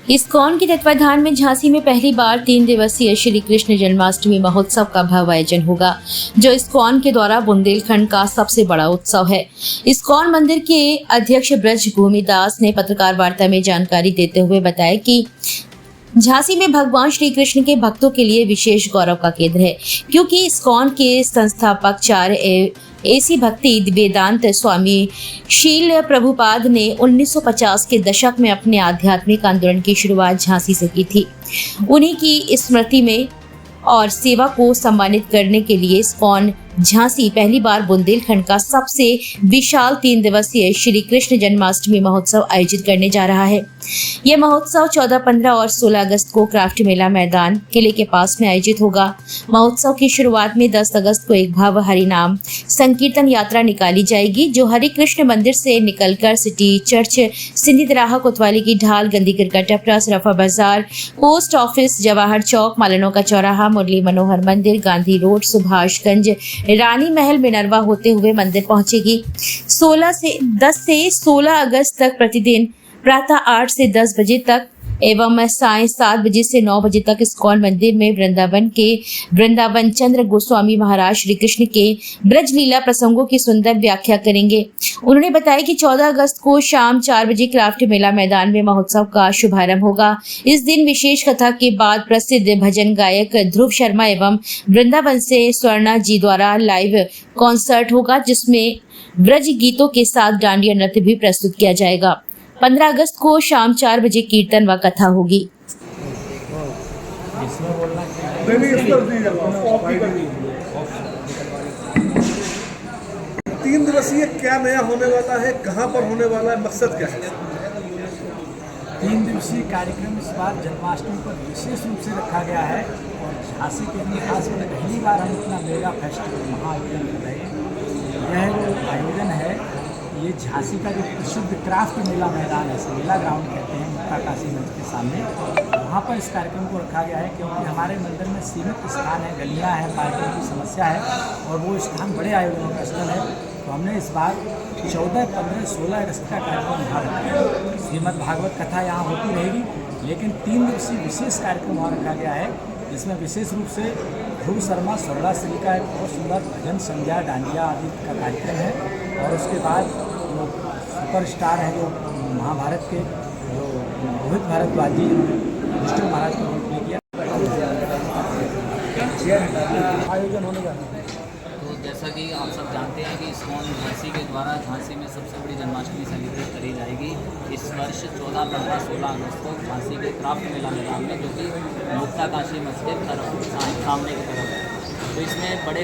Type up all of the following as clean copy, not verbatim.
ISKCON के तत्वाधान में झांसी में पहली बार 3 दिवसीय श्री कृष्ण जन्माष्टमी महोत्सव का भव्य आयोजन होगा, जो इस्कॉन के द्वारा बुंदेलखंड का सबसे बड़ा उत्सव है। इस्कॉन मंदिर के अध्यक्ष ब्रज भूमिदास ने पत्रकार वार्ता में जानकारी देते हुए बताया कि झांसी में भगवान श्री कृष्ण के भक्तों के लिए विशेष गौरव का केंद्र है, क्योंकि इस्कॉन के संस्थापक ऐसी भक्ति वेदांत स्वामी शील प्रभुपाद ने 1950 के दशक में अपने आध्यात्मिक आंदोलन की शुरुआत झांसी से की थी। उन्हीं की स्मृति में और सेवा को सम्मानित करने के लिए इस्कॉन झांसी पहली बार बुंदेलखंड का सबसे विशाल 3 दिवसीय श्री कृष्ण जन्माष्टमी महोत्सव आयोजित करने जा रहा है। यह महोत्सव 14, 15 और 16 अगस्त को क्राफ्ट मेला मैदान किले के पास में आयोजित होगा। महोत्सव की शुरुआत में 10 अगस्त को एक भव्य हरिनाम संकीर्तन यात्रा निकाली जाएगी, जो हरि कृष्ण मंदिर से निकलकर सिटी चर्च, सिंधी दराहा, कोतवाली की ढाल, गंदीगिर का टपरा, सराफा बाजार, पोस्ट ऑफिस, जवाहर चौक, मालनों का चौराहा, मुरली मनोहर मंदिर, गांधी रोड, सुभाषगंज, रानी महल, मिनरवा होते हुए मंदिर पहुंचेगी। 10 से 16 अगस्त तक प्रतिदिन प्रातः 8 से 10 बजे तक एवं सायं 7 बजे से 9 बजे तक इस्कॉन मंदिर में वृंदावन चंद्र गोस्वामी महाराज श्री कृष्ण के ब्रज लीला प्रसंगों की सुंदर व्याख्या करेंगे। उन्होंने बताया कि 14 अगस्त को शाम 4 बजे क्राफ्ट मेला मैदान में महोत्सव का शुभारंभ होगा। इस दिन विशेष कथा के बाद प्रसिद्ध भजन गायक ध्रुव शर्मा एवं वृंदावन से स्वर्णा जी द्वारा लाइव कॉन्सर्ट होगा, जिसमें ब्रज गीतों के साथ डांडिया नृत्य भी प्रस्तुत किया जाएगा। 15 अगस्त को शाम 4 बजे कीर्तन व कथा होगी। 3 दिवसीय क्या नया होने वाला है, कहाँ पर होने वाला है, मकसद क्या है? 3 दिवसीय कार्यक्रम इस बार जन्माष्टमी पर विशेष रूप से रखा गया है और झांसी के इतिहास में पहली बार हम इतना मेगा फेस्टिवल महाआयोजन कर रहे हैं। यह जो आयोजन है, ये झांसी का जो प्रसिद्ध क्राफ्ट मेला मैदान है, मेला ग्राउंड कहते हैं, मुक्ता काशी मंच के सामने, वहाँ पर इस कार्यक्रम को रखा गया है। क्योंकि हमारे मंदिर में सीमित स्थान है, गलियाँ हैं, पार्किंग की समस्या है और वो स्थान बड़े आयोजनों का स्थल है। तो हमने इस बार 14, 15, 16 अगस्त का कार्यक्रम यहाँ रखा है। श्रीमद् भागवत कथा यहाँ होती रहेगी, लेकिन 3 दिवसीय विशेष कार्यक्रम वहाँ रखा गया है, जिसमें विशेष रूप से ध्रुव शर्मा स्वर्णा श्री का एक बहुत सुंदर भजन, संध्या, डांडिया आदि का कार्यक्रम है। और उसके बाद जो सुपर स्टार हैं, जो महाभारत के जो रोहित भारद्वाज जी, विष्णु महाराज को रोल प्ले किया, आयोजन होने जा रहा है। तो जैसा कि आप सब जानते हैं कि इस्कॉन झांसी के द्वारा झांसी में सबसे बड़ी जन्माष्टमी सेलिब्रेट करी जाएगी इस वर्ष 14, 15, 16 अगस्त को झांसी के क्राफ्ट मेला मैदान में, जो कि मुक्ता काशी मस्जिद सामने की तरफ है। तो इसमें बड़े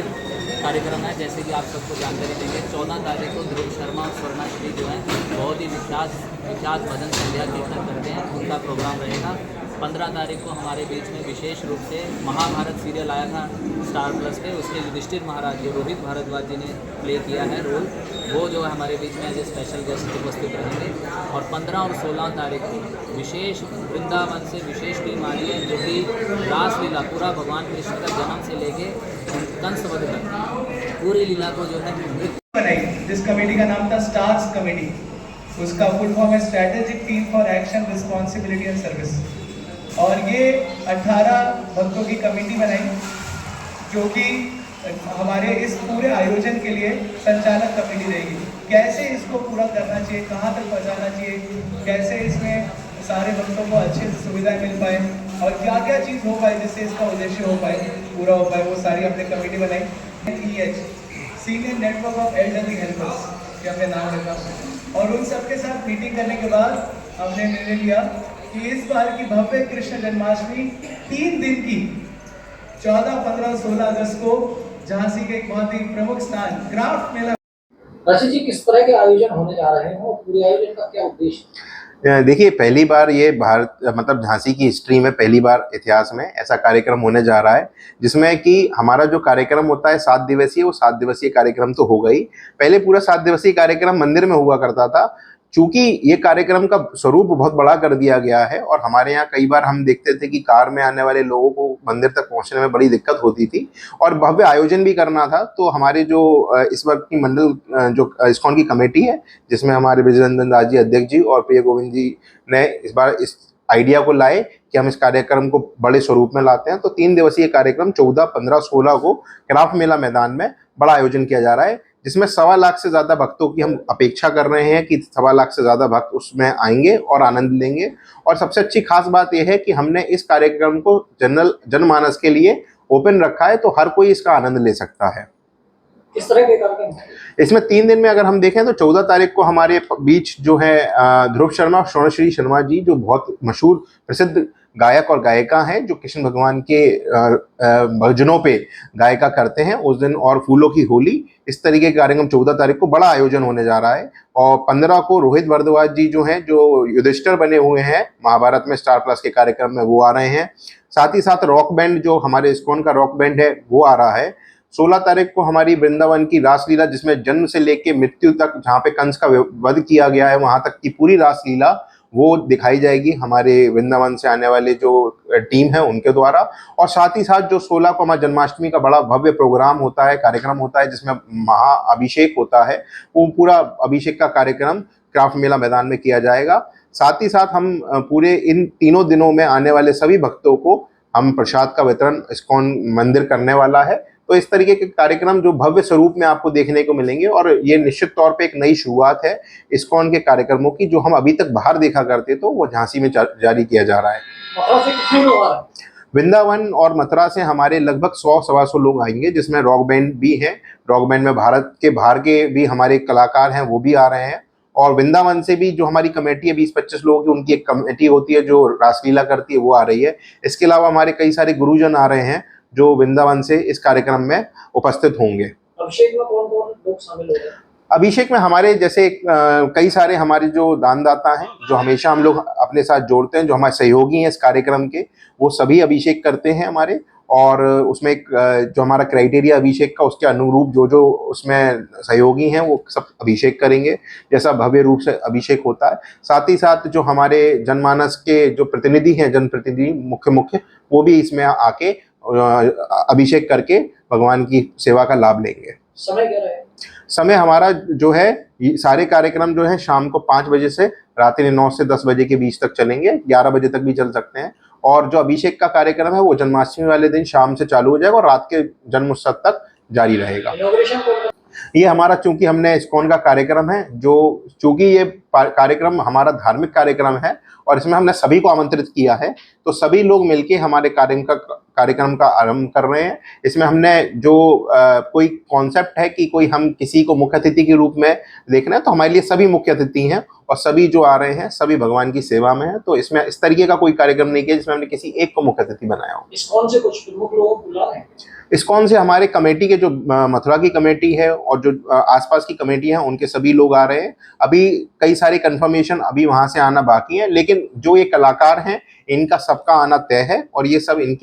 कार्यक्रम है, जैसे कि आप सबको जानकारी देंगे। 14 तारीख को ध्रुव शर्मा और स्वर्णा श्री जो है बहुत ही विख्यात भजन संध्या कीर्तन करते हैं, उनका प्रोग्राम रहेगा। 15 तारीख को हमारे बीच में विशेष रूप से महाभारत सीरियल आया था स्टार प्लस पे, उसके युधिष्ठिर महाराज जो रोहित भारद्वाज जी ने प्ले किया है रोल, वो जो है हमारे बीच में एज ए स्पेशल गेस्ट उपस्थित रहेंगे। और 15 और 16 तारीख को विशेष वृंदावन से विशेष टीम आ रही है, जो कि रासलीला पूरा भगवान कृष्ण का जन्म से लेके कंसवध तक पूरी लीला को जो है बनाई। जिस कमेटी का नाम था स्टार्स कमेटी, उसका फुल फॉर्म है strategic team for action, responsibility and service. और ये 18 भक्तों की कमेटी बनाई, जो कि हमारे इस पूरे आयोजन के लिए संचालक कमेटी रहेगी। कैसे इसको पूरा करना चाहिए, कहाँ तक पहुँचाना चाहिए, कैसे इसमें सारे भक्तों को अच्छी सुविधाएं मिल पाए और क्या क्या चीज़ हो पाए जिससे इसका उद्देश्य हो पाए, पूरा हो पाए, वो सारी हमने कमेटी बनाई। EH senior network of elderly helpers, ये हमने नाम रखा। और उन सबके साथ मीटिंग करने के बाद हमने निर्णय लिया कि इस बार की भव्य कृष्ण जन्माष्टमी 3 दिन की 14, 15, 16 अगस्त को झांसी के एक बहुत ही प्रमुख स्थान क्राफ्ट मेला। राशि जी, किस तरह के आयोजन होने जा रहे हैं और पूरे आयोजन का क्या उद्देश्य? देखिए, पहली बार ये मतलब झांसी की हिस्ट्री में पहली बार इतिहास में ऐसा कार्यक्रम होने जा रहा है, जिसमें कि हमारा जो कार्यक्रम होता है 7 दिवसीय, वो 7 दिवसीय कार्यक्रम तो होगा ही। पहले पूरा 7 दिवसीय कार्यक्रम मंदिर में हुआ करता था। चूंकि ये कार्यक्रम का स्वरूप बहुत बड़ा कर दिया गया है और हमारे यहाँ कई बार हम देखते थे कि कार में आने वाले लोगों को मंदिर तक पहुँचने में बड़ी दिक्कत होती थी और भव्य आयोजन भी करना था, तो हमारे जो इस वक्त की मंडल जो इस्कॉन की कमेटी है, जिसमें हमारे ब्रजनंदन दास जी अध्यक्ष जी और प्रिय गोविंद जी ने इस बार इस आइडिया को लाए कि हम इस कार्यक्रम को बड़े स्वरूप में लाते हैं। तो 3 दिवसीय कार्यक्रम 14, 15, 16 को क्राफ्ट मेला मैदान में बड़ा आयोजन किया जा रहा है, जिसमें 1.25 लाख से ज़्यादा भक्तों की हम अपेक्षा कर रहे हैं कि 1.25 लाख से ज़्यादा भक्त उसमें आएंगे और आनंद लेंगे। और सबसे अच्छी खास बात यह है कि हमने इस कार्यक्रम को जनमानस के लिए ओपन रखा है, तो हर कोई इसका आनंद ले सकता है। किस तरह के कार्यक्रम? इसमें 3 दिन में अगर हम देखें तो 14 तारीख को हमारे बीच जो है ध्रुव शर्मा और स्वर्णश्री शर्मा जी, जो बहुत मशहूर प्रसिद्ध गायक और गायिका हैं, जो कृष्ण भगवान के भजनों पे गायिका करते हैं, उस दिन और फूलों की होली, इस तरीके के कार्यक्रम 14 तारीख को बड़ा आयोजन होने जा रहा है। और 15 को रोहित भारद्वाज जी जो हैं, जो युधिष्ठिर बने हुए हैं महाभारत में स्टार प्लस के कार्यक्रम में, वो आ रहे हैं। साथ ही साथ रॉक बैंड, जो हमारे इस्कॉन का रॉक बैंड है, वो आ रहा है। 16 तारीख को हमारी वृंदावन की रासलीला, जिसमें जन्म से लेके मृत्यु तक, जहाँ पे कंस का वध किया गया है, वहां तक की पूरी रासलीला वो दिखाई जाएगी हमारे वृंदावन से आने वाले जो टीम है उनके द्वारा। और साथ ही साथ जो 16 को हमारा जन्माष्टमी का बड़ा भव्य प्रोग्राम होता है, कार्यक्रम होता है, जिसमें महाअभिषेक होता है, वो पूरा अभिषेक का कार्यक्रम क्राफ्ट मेला मैदान में किया जाएगा। साथ ही साथ हम पूरे इन 3 दिनों में आने वाले सभी भक्तों को हम प्रसाद का वितरण इस्कॉन मंदिर करने वाला है। तो इस तरीके के कार्यक्रम जो भव्य स्वरूप में आपको देखने को मिलेंगे, और ये निश्चित तौर पे एक नई शुरुआत है इस्कॉन के कार्यक्रमों की, जो हम अभी तक बाहर देखा करते तो वो झांसी में जारी किया जा रहा है। मथुरा से कितने लोग आ रहे हैं? वृंदावन और मथुरा से हमारे लगभग 100-125 लोग आएंगे, जिसमें रॉक बैंड भी हैं। रॉक बैंड में भारत के बाहर के भी हमारे कलाकार हैं, वो भी आ रहे हैं। और वृंदावन से भी जो हमारी कमेटी है 20-25 लोगों की, उनकी एक कमेटी होती है जो रासलीला करती है, वो आ रही है। इसके अलावा हमारे कई सारे गुरुजन आ रहे हैं जो वृंदावन से इस कार्यक्रम में उपस्थित होंगे। अभिषेक में कौन कौन लोग शामिल हो रहे हैं? अभिषेक में हमारे जैसे कई सारे हमारे जो दानदाता हैं, जो हमेशा हम लोग अपने साथ जोड़ते हैं, जो हमारे सहयोगी हैं इस कार्यक्रम के, वो सभी अभिषेक करते हैं हमारे। और उसमें एक जो हमारा क्राइटेरिया अभिषेक का, उसके अनुरूप जो जो उसमें सहयोगी हैं वो सब अभिषेक करेंगे, जैसा भव्य रूप से अभिषेक होता है। साथ ही साथ जो हमारे जनमानस के जो प्रतिनिधि हैं, जनप्रतिनिधि मुख्य, वो भी इसमें आके अभिषेक करके भगवान की सेवा का लाभ लेंगे। समय क्या रहेगा? समय हमारा जो है, ये सारे कार्यक्रम जो है शाम को 5 बजे से रात्रि 9 से 10 बजे के बीच तक चलेंगे, 11 बजे तक भी चल सकते हैं। और जो अभिषेक का कार्यक्रम है वो जन्माष्टमी वाले दिन शाम से चालू हो जाएगा और रात के जन्म उत्सव तक जारी रहेगा। इनॉग्रेशन कौन? ये हमारा, चूंकि हमने इस्कॉन का कार्यक्रम है, जो चूंकि ये कार्यक्रम हमारा धार्मिक कार्यक्रम है और इसमें हमने सभी को आमंत्रित किया है, तो सभी लोग मिलके हमारे कार्यक्रम का आरंभ कर रहे हैं। इसमें हमने जो कोई कॉन्सेप्ट है कि कोई हम किसी को मुख्य अतिथि के रूप में देखना है, तो हमारे लिए सभी मुख्य अतिथि हैं और सभी जो आ रहे हैं सभी भगवान की सेवा में है। तो इसमें इस तरीके का कोई कार्यक्रम नहीं किया जिसमें हमने किसी एक को मुख्य अतिथि बनाया हो। इस्कॉन से कुछ प्रमुख लोगों को बुला रहे हैं? इस्कॉन से हमारे कमेटी के जो मथुरा की कमेटी है और जो आसपास की कमेटी है, उनके सभी लोग आ रहे हैं। अभी कई सारे कंफर्मेशन अभी वहां से आना बाकी है, लेकिन जो ये कलाकार हैं इनका सबका आना तय है और ये सब इनकी